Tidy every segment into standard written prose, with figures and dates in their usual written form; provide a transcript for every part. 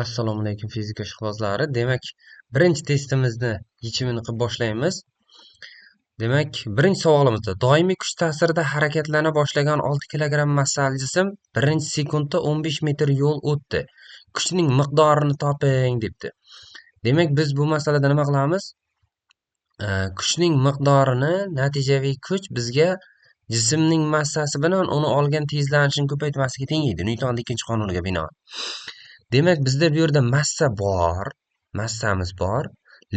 Assalomu alaykum fizika ishqibozlari. Demak, birinchi testimizni yechimini qilib boshlaymiz. Demak, birinchi savolimizda doimiy kuch ta'sirida harakatlana boshlagan 6 kilogramm massali jism birinchi sekundda 15 metr yo'l o'tdi. Kuchning miqdorini toping debdi. Demak, biz bu masalada nima qilamiz? Kuchning miqdorini, natijaviy kuch bizga jismning massasi bilan uni olgan tezlanishini ko'paytmasiga tengaydi. Nyutonning ikkinchi qonuniga binoan. Demak, bizda bu yerda massa bor, massamiz bor,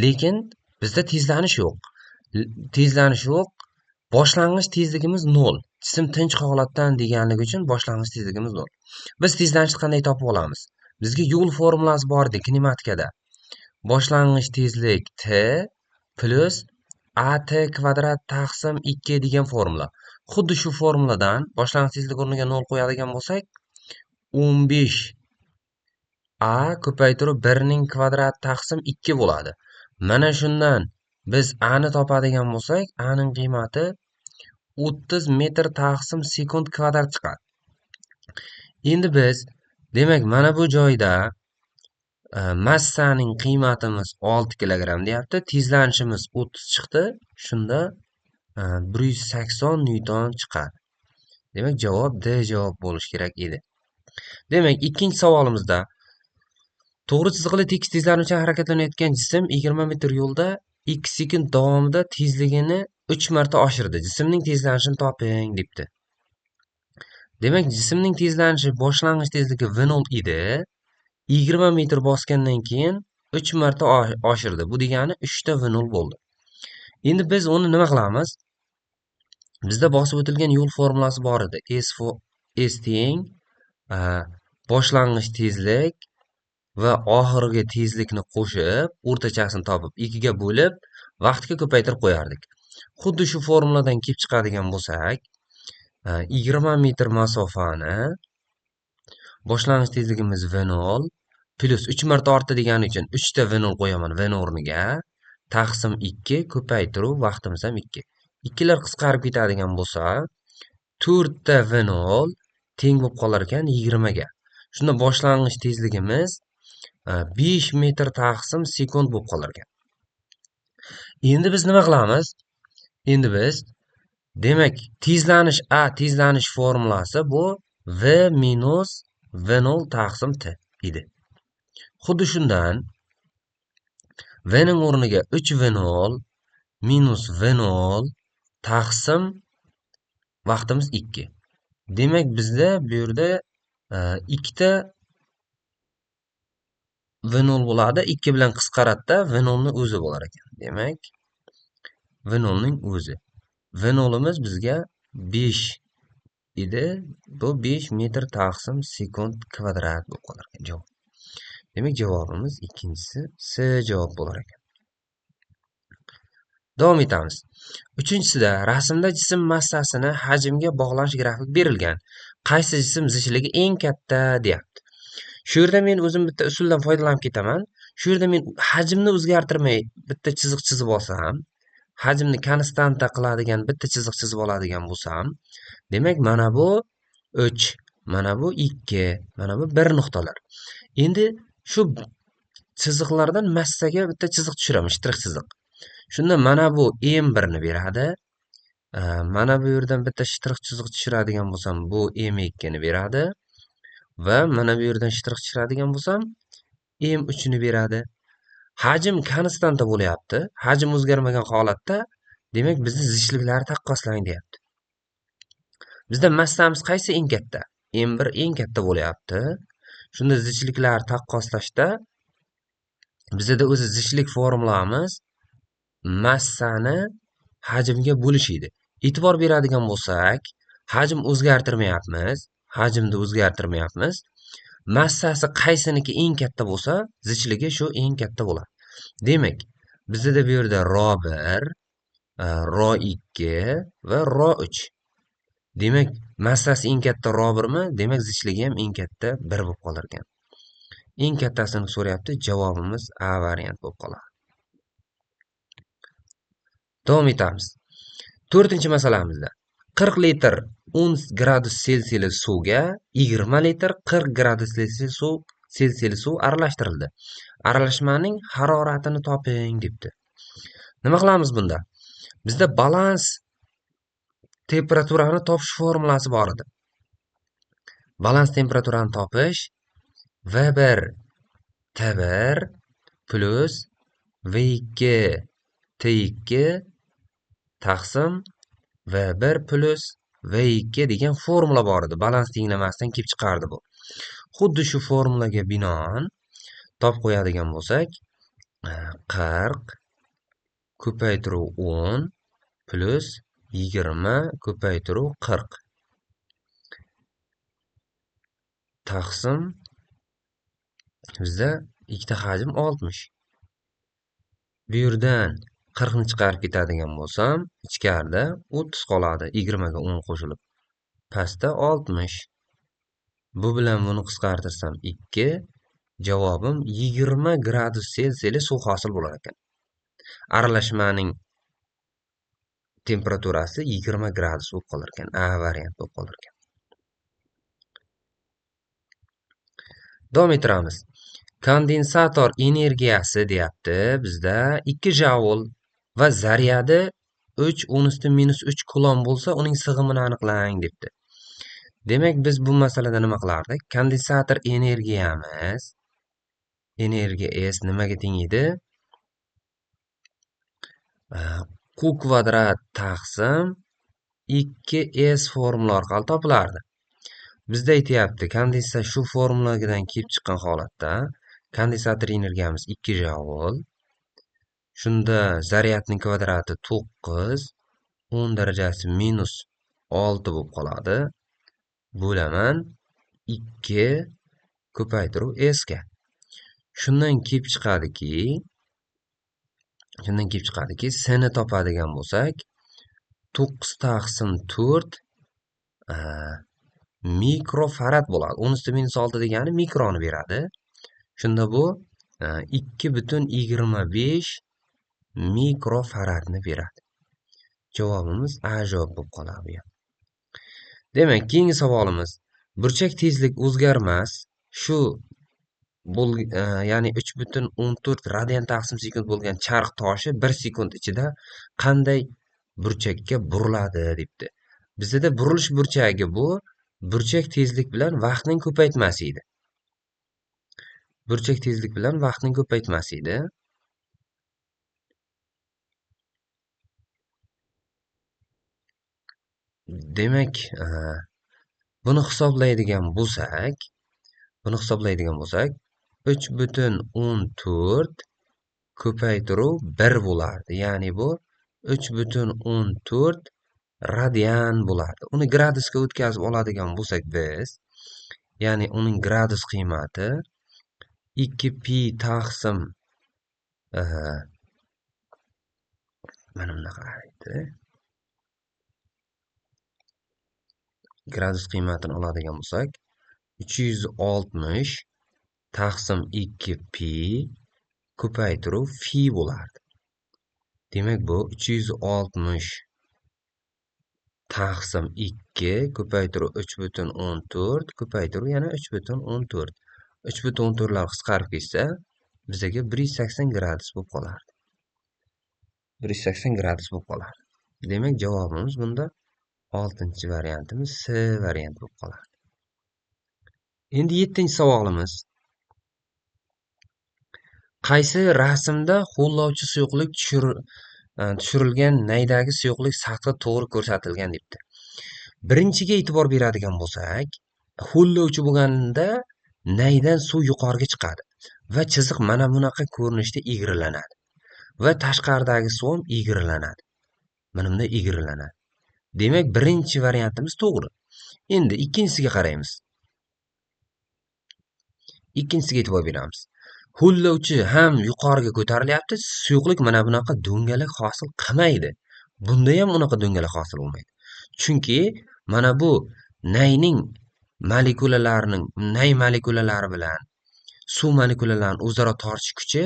lekin bizda tezlanish yo'q. Tezlanish yo'q. Boshlang'ich tezligimiz 0. Jism tinch holatdan deganligi uchun boshlang'ich tezligimiz 0. Biz tezlanishni qanday topib olamiz? Bizga yo'l formulasi bor edi kinematikada. Boshlang'ich tezlik t plus at kvadrat taqsim 2 degan formula. Xuddi shu formuladan boshlang'ich tezlik o'rniga 0 qo'yadigan bo'lsak, 15 a ko'paytirib 1 ning kvadrati taqsim 2 bo'ladi. Mana shundan biz a ni topadigan bo'lsak, a ning qiymati 30 metr taqsim sekund kvadrat chiqadi. Endi biz demak mana bu joyda massaning qiymatimiz 6 kilogramm deyapti, tezlanishimiz 30 chiqdi. Shunda 180 newton chiqadi. Demak, javob D javob bo'lishi kerak edi. Demak, ikkinchi savolimizda to'g'ri chiziqli tekis tezlanish bilan harakatlanayotgan jism 20 metr yo'lda 2 sekund davomida tezligini 3 marta oshirdi. Jismning tezlanishini toping debdi. Demak, jismning tezlanishi boshlang'ich tezligi v0 edi. 20 metr bosgandan keyin 3 marta oshirdi. Bu degani 3 ta v0 bo'ldi. Endi biz uni nima qilamiz? Bizda bosib o'tilgan yo'l formulasi bor edi. S teng boshlang'ich tezlik va oxirgi tezlikni qo'shib, o'rtachasini topib 2 ga bo'lib, vaqtga ko'paytirib qo'yardik. Xuddi shu formuladan kelib chiqadigan bo'lsak, 20 metr masofani boshlang'ich tezligimiz v0 plus 3 marta ortdi degani uchun 3 ta v0 qo'yaman v o'rniga, taqsim 2 ko'paytiruv vaqtimiz ham 2. Ikkilar qisqarib ketadigan bo'lsa, 4 ta v0 teng bo'lib qolar ekan 20 ga. Shunda boshlang'ich tezligimiz 5 metr taqsim sekund bo'lib qolar ekan. Endi biz nima qilamiz? Endi biz demak, tezlanish formulasi bu v minus v0 taqsim t edi. Xuddi shundan v ning o'rniga 3 v0 minus v0 taqsim vaqtimiz 2. Demak, bizda bu yerda 2 ta v0 bo'ladi, 2 bilan qisqaradida v0 ning o'zi bo'lar ekan. Demak, v0 ning o'zi. v0imiz bizga 5 edi. Bu 5 metr taqsim sekund kvadrat bo'lib qolar ekan javob. Demak, javobimiz ikkinchisi C javob bo'lar ekan. Davom etamiz. Uchinchisida rasmda jism massasini hajmga bog'lanish grafik berilgan. Qaysi jism zichligi eng katta deyapti. Shu yerda men o'zim bitta usuldan foydalanib ketaman. Shu yerda men hajmni o'zgartirmay bitta chiziq chizib olsam, hajmni konstanta qiladigan bitta chiziq chizib oladigan bo'lsam, demak mana bu 3, mana bu 2, mana bu 1 nuqtalar. Endi shu chiziqlardan massaga bitta chiziq tushiraman, shtrix chiziq. Shunda mana bu M1 ni beradi. Mana bu yerdan bitta shtrix chiziq tushiradigan bo'lsam, bu M2 ni beradi. Va mana bu yerdan shtrix tushiradigan bo'lsam, M3 ni beradi. Hajm konstanta bo'lyapti. Hajm o'zgarmagan holatda, demak, bizni zichliklari taqqoslang deyapti. Bizda massamiz qaysi eng katta? M1 eng katta bo'lyapti. Shunda zichliklar taqqoslashda bizda o'zi zichlik formulamiz massani hajmga bo'lish edi. E'tibor beradigan bo'lsak, hajm o'zgartirmayapmiz. Hajmni o'zgartirmayapmiz. Massasi qaysiniki eng katta bo'lsa, zichligi shu eng katta bo'ladi. Demak, bizda bu yerda ρ1, ρ2 va ρ3. Demak, massasi eng katta ρ1 mi? Demak, zichligi ham eng katta 1 bo'lib qolar ekan. Eng kattasini so'rayapti, javobimiz A variant bo'lib qoladi. Davom etamiz. 4-masalamizda 40 litr 10 gradus Selsiya suvga 20 litr 40 gradus Selsiya suv selsiya suv aralashtirildi. Aralashmaning haroratini toping debdi. Nima qilamiz bunda? Bizda balans temperaturani topish formulasi bor edi. Balans temperaturani topish V1 T1 plus V2 T2 taqsim V1 plus V2 degan formula bor edi. Balans tenglamasidan kelib chiqardi bu. Xuddi shu formulaga binoan topib qo'yadigan bo'lsak, 40 ko'paytiruv 10 plus 20 ko'paytiruv 40 taqsim bizda ikkita hajm 60. Bu yerdan 40 ni chiqarib ketadigan bo'lsam, ichkarida 30 qoladi. 20 ga 10 qo'shilib. Pastda 60. Bu bilan buni qisqartirsam 2. Javobim 20 gradus Selsiyali suv hosil bo'lar ekan. Aralashmaning temperaturasi 20 gradus bo'lib qolar ekan. A variant bo'lib qolar ekan. Davom ettiramiz. Kondensator energiyasi deyapti bizda 2 joule va zaryadi 3 kulon bo'lsa, uning sig'imini aniqlang debdi. Demak, biz bu masalada nima qilardik? Kondensator energiyamiz energiya S nimaga teng edi? Q kvadrat taqsim 2S formula orqali topilardi. Bizda aytayapti, kondensator shu formuladan kelib chiqqan holatda kondensator energiyamiz 2 joule. Shunda zaryadning kvadrati 9, 10 darajasi minus 6 bo'lib qoladi. Bo'laman 2 ko'paytiruv S ga. Shundan kelib chiqadiki, S ni topadigan bo'lsak, 9 taqsim 4 mikrofarad bo'ladi. 10⁻⁶ degani mikroni beradi. Shunda bu 2,25 mikrofaradni beradi. Javobimiz A javob bo'lib qoladi. Demak, keyingi savolimiz. Burchak tezlik o'zgarmas. Shu ya'ni 3,14 radian taqsim sekund bo'lgan charx toshi 1 sekund ichida qanday burchakka buriladi debdi. Bizda burilish burchagi bu burchak tezlik bilan vaqtning ko'paytmasi edi. Burchak tezlik bilan vaqtning ko'paytmasi edi. Demak, buni hisoblaydigan bo'lsak, 3,14 ko'paytiruv 1 bo'lardi. Ya'ni bu 3,14 radian bo'lardi. Uni gradusga o'tkazib oladigan bo'lsak biz, ya'ni uning gradus qiymati 2pi taqsim mana bunaqa edi. Gradus qiymatini oladigan bo'lsak, 360 taqsim 2pi ko'paytiruv fi bo'lardi. Demak, bu 360 taqsim 2 ko'paytiruv 3,14 ko'paytiruv yana 3,14. 3,14 lar qisqarib ketsa, bizaga 180 gradus bo'lib qolardi. 180 gradus bo'lib qolardi. Demak, javobimiz bunda 6-chi variantimiz C variant bo'lib qoladi. Endi 7-chi savolimiz. Qaysi rasmda ho'llovchi suyuqlik tushirilgan naydagi suyuqlik sathi to'g'ri ko'rsatilgan debdi. Birinchiga e'tibor beradigan bo'lsak, ho'llovchi bo'lganda naydan suv yuqoriga chiqadi va chiziq mana bunaqa ko'rinishda egrilanadi va tashqaridagi suv ham egrilanadi. Mana bunday egrilanadi. Demak, birinchi variantimiz to'g'ri. Endi ikkinchisiga qaraymiz. Ikkinchisiga e'tibor beramiz. Ho'llovchi ham yuqoriga ko'tarilyapti, suyuqlik mana bunaqa do'ngalak hosil qilmaydi. Bunda ham unaqa do'ngalak hosil bo'lmaydi. Chunki mana bu nayning nay molekulalari bilan suv molekulalarining o'zaro tortish kuchi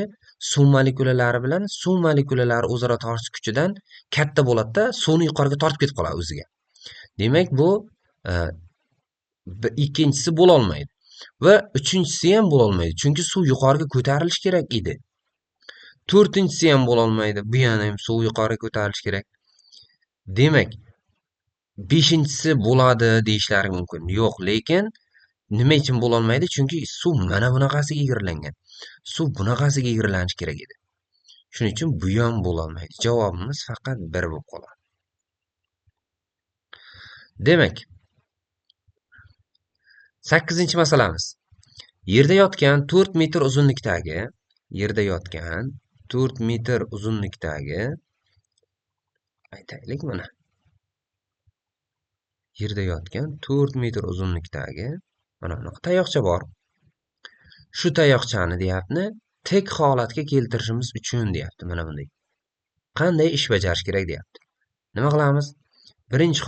suv molekulalari bilan suv molekulalari o'zaro tortish kuchidan katta bo'ladi-da, suvni yuqoriga tortib ketib qoladi o'ziga. Demak, bu ikkinchisi bo'la olmaydi. Va uchinchisi ham bo'lolmaydi, chunki suv yuqoriga ko'tarilishi kerak edi. To'rtinchisi ham bo'lolmaydi, bu yana ham suv yuqoriga ko'tarilishi kerak. Demak, beshinchisi bo'ladi deyishlari mumkin. Yo'q, lekin nima uchun bo'lolmaydi? Chunki suv mana bunaqasiga egrilangan. Suv bunaqasiga egrilanishi kerak edi. Shuning uchun bu ham bo'lolmaydi. Javobimiz faqat 1 bo'lib qoladi. Demak, 8-masalamiz. Yerda yotgan 4 metr uzunlikdagi, aytaylik mana. Yerda yotgan 4 metr uzunlikdagi mana bunaqa tayoqcha bor. Shu tayoqchani deyapti, tik holatga keltirishimiz uchun deyapti, mana bunday. Qanday ish bajarish kerak deyapti. Nima qilamiz? Birinchi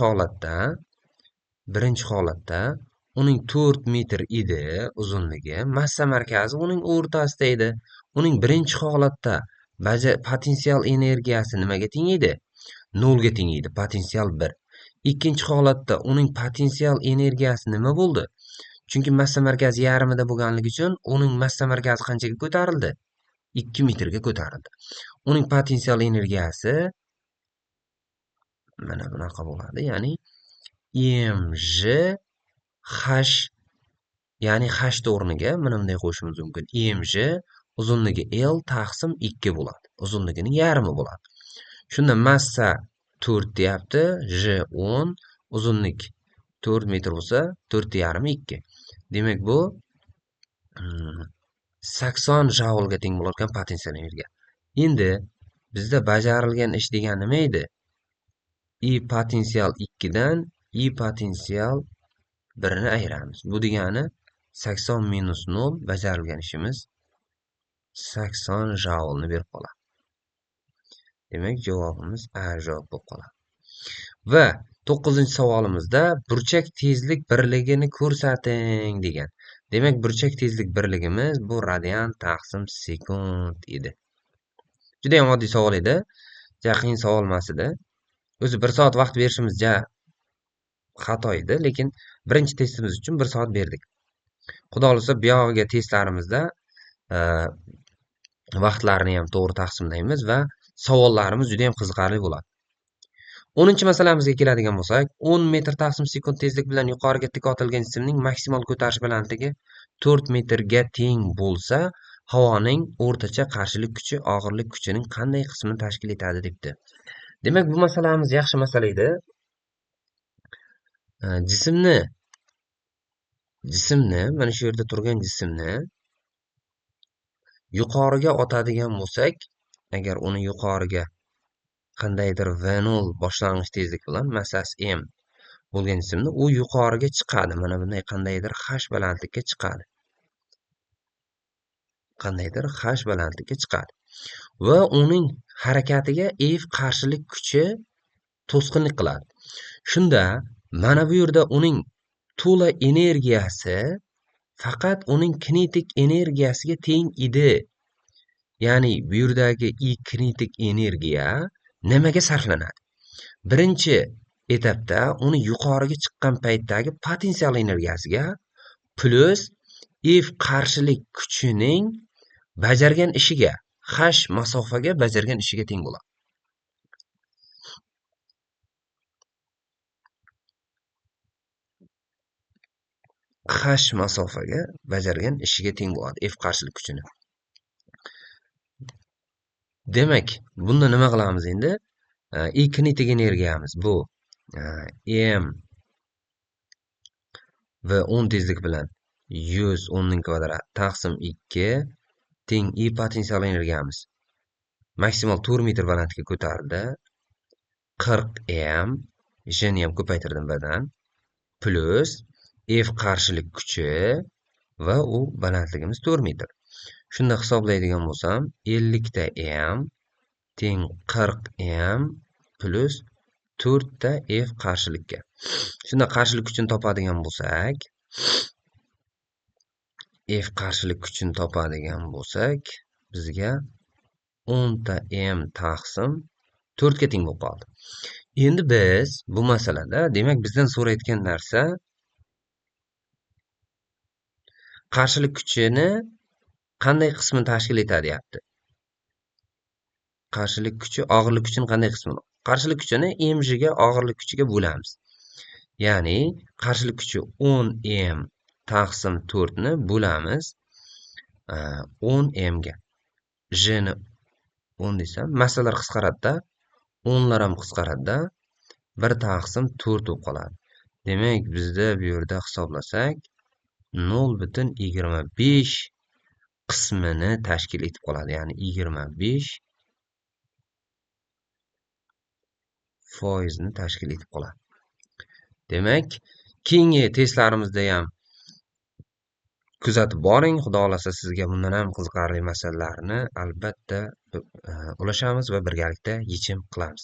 holatda uning 4 metr edi uzunligi, massa markazi uning o'rtasida edi. Uning birinchi holatda potensial energiyasi nimaga teng edi? 0 ga teng edi, potensial 1. Ikkinchi holatda uning potensial energiyasi nima bo'ldi? Chunki massa markazi yarmida bo'lganligi uchun uning massa markazi qanchaga ko'tarildi? 2 metrga ko'tarildi. Uning potensial energiyasi mana bunaqa bo'ladi, ya'ni mg h, ya'ni h o'rniga mana bunday qo'yishimiz mumkin. mg uzunligi L taqsim 2 bo'ladi. Uzunligining yarmi bo'ladi. Shunda massa 4 deyapti, j 10, uzunlik 4 metr bo'lsa, 4,5 2. Demak bu 80 joulga teng bo'ladigan potensial energiya. Endi bizda bajarilgan ish degani nima edi? I potensial 2 dan I potensial 1 ni ayiramiz. Bu degani 80 minus 0 bajarilgan ishimiz 80 joulni berib qoladi. Demak, javobimiz A javob bo'lib qoladi. Va 9-savolimizda burchak tezlik birligini ko'rsating degan. Demak, burchak tezlik birligimiz bu radian taqsim sekund edi. Juda ham oddiy savol edi. Juda qiyin savol emas edi. O'zi 1 soat vaqt berishimiz xato edi, lekin birinchi testimiz uchun 1 soat berdik. Xudo xolasa buyog'iga testlarimizda vaqtlarni ham to'g'ri taqsimlaymiz va savollarimiz juda ham qiziqarli bo'ladi. 10-masalamizga keladigan bo'lsak, 10 metr taqsim sekund tezlik bilan yuqoriga tik otilgan jismning maksimal ko'tarish balandligi 4 metrga teng bo'lsa, havoning o'rtacha qarshilik kuchi og'irlik kuchining qanday qismini tashkil etadi debdi. Demak, bu masalamiz yaxshi masala edi. Jismni mana shu yerda turgan jismni yuqoriga otadigan bo'lsak, agar uni yuqoriga qandaydir V0 boshlang'ich tezlik bilan massasi m bo'lgan jismni u yuqoriga chiqadi. Mana bunday qandaydir h balandlikka chiqadi. Va uning harakatiga F qarshilik kuchi to'sqinlik qiladi. Shunda mana bu yerda uning to'la energiyasi faqat uning kinetik energiyasiga teng edi. Ya'ni bu yerdagi kinetik energiya nimaga sarflanadi? Birinchi etapda uni yuqoriga chiqqan paytdagi potensial energiyasiga plus F qarshilik kuchining bajargan ishiga, h masofaga bajargan ishiga teng bo'ladi. H masofaga bajargan ishiga teng bo'ladi F qarshilik kuchini. Demak, bunda nima qilamiz endi? Kinetik energiyamiz bu m va 10 tezlik bilan 110 ning kvadrat taqsim 2 teng potensial energiyamiz maksimal 4 metr balandlikka ko'tarildi. 40 m jni ham ko'paytirdim birdan plus F qarshilik kuchi va u balandligimiz 4 metr. Shunda hisoblaydigan bo'lsam 50 ta m teng 40 m plus 4 ta F qarshilikka. Shunda qarshilik kuchini topadigan bo'lsak, bizga 10 ta m taqsim 4 ga teng bo'lib qoldi. Endi biz bu masalada, demak, bizdan so'rayotgan narsa qarshilik kuchini qanday qismini tashkil etadi deyapti. Qarshilik kuchi og'irlik kuchini qanday qismini? Qarshilik kuchini mg ga og'irlik kuchiga bo'lamiz. Ya'ni qarshilik kuchi 10 m taqsim 4 ni bo'lamiz 10 m ga. J ni 10 desam, massalar qisqaradida, o'nlar ham qisqaradida, 1 taqsim 4 bo'lib qoladi. Demak, bizda bu yerda hisoblasak 0,25 qismini tashkil etib qoladi. Ya'ni 25 foizni tashkil etib qoladi. Demak, keyingi testlarimizda ham kuzatib boring. Xudo xolasa sizga bundan ham qiziqarli masalalarni albatta ulashamiz va birgalikda yechim qilamiz.